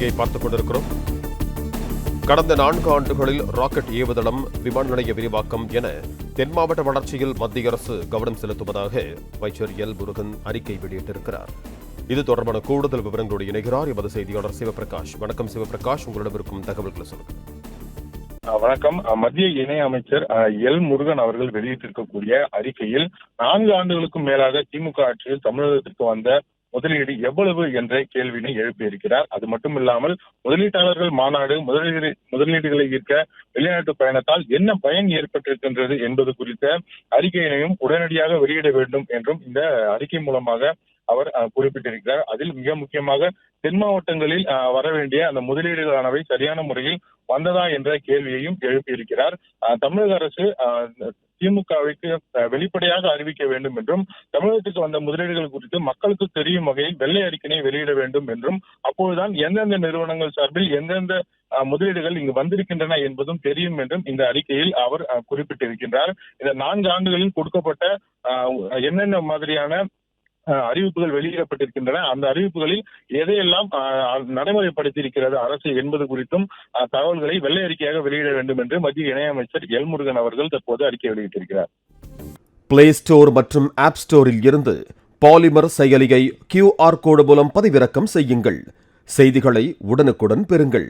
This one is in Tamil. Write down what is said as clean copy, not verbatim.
செய்தியை பார்த்துக் கொண்டிருக்கிறோம். கடந்த 4 ஆண்டுகளில் ராக்கெட் ஏவுதளம், விமான நிலைய விரிவாக்கம் என தென் மாவட்ட வளர்ச்சியில் மத்திய அரசு கவனம் செலுத்துவதாக அமைச்சர் எல் முருகன் அறிக்கை வெளியிட்டிருக்கிறார். இது தொடர்பான கூடுதல் விவரங்களோடு இணைகிறார் எமது செய்தியாளர் சிவபிரகாஷ். வணக்கம் சிவபிரகாஷ், உங்களிடம் இருக்கும் தகவல்களை சொல்லுங்கள். வணக்கம். மத்திய இணை அமைச்சர் எல் முருகன் அவர்கள் வெளியிட்டிருக்கக்கூடிய அறிக்கையில் 4 ஆண்டுகளுக்கும் மேலாக திமுக ஆட்சியில் தமிழகத்திற்கு வந்த முதலீடு எவ்வளவு என்ற கேள்வியினை எழுப்பியிருக்கிறார். அது மட்டுமில்லாமல் முதலீட்டாளர்கள் மாநாடு, முதலீடுகளை ஈர்க்க வெளிநாட்டு பயணத்தால் என்ன பயன் ஏற்பட்டிருக்கின்றது என்பது குறித்த அறிக்கையினையும் உடனடியாக வெளியிட வேண்டும் என்றும் இந்த அறிக்கை மூலமாக அவர் குறிப்பிட்டிருக்கிறார். அதில் மிக முக்கியமாக தென் மாவட்டங்களில் வர வேண்டிய அந்த முதலீடுகளானவை சரியான முறையில் வந்ததா என்ற கேள்வியையும் எழுப்பியிருக்கிறார். தமிழக அரசு திமுகவிற்கு வெளிப்படையாக அறிவிக்க வேண்டும் என்றும், தமிழகத்துக்கு வந்த முதலீடுகள் குறித்து மக்களுக்கு தெரியும் வகையில் வெள்ளை அறிக்கையை வெளியிட வேண்டும் என்றும், அப்போதுதான் எந்தெந்த நிறுவனங்கள் சார்பில் எந்தெந்த முதலீடுகள் இங்கு வந்திருக்கின்றன என்பதும் தெரியும் என்றும் இந்த அறிக்கையில் அவர் குறிப்பிட்டிருக்கின்றார். இந்த 4 ஆண்டுகளில் கொடுக்கப்பட்ட என்னென்ன மாதிரியான அறிவிப்புகள் வெளியிடப்பட்டிருக்கின்றன, அந்த அறிவிப்புகளில் எதையெல்லாம் நடைமுறைப்படுத்தியிருக்கிறது அரசு என்பது குறித்தும் தகவல்களை வெள்ளை அறிக்கையாக வெளியிட வேண்டும் என்று மத்திய இணையமைச்சர் எல் முருகன் அவர்கள் தற்போது அறிக்கை வெளியிட்டிருக்கிறார். பிளே ஸ்டோர் மற்றும் ஆப் ஸ்டோரில் இருந்து பாலிமர் செயலியை QR கோடு மூலம் பதிவிறக்கம் செய்யுங்கள். செய்திகளை உடனுக்குடன் பெறுங்கள்.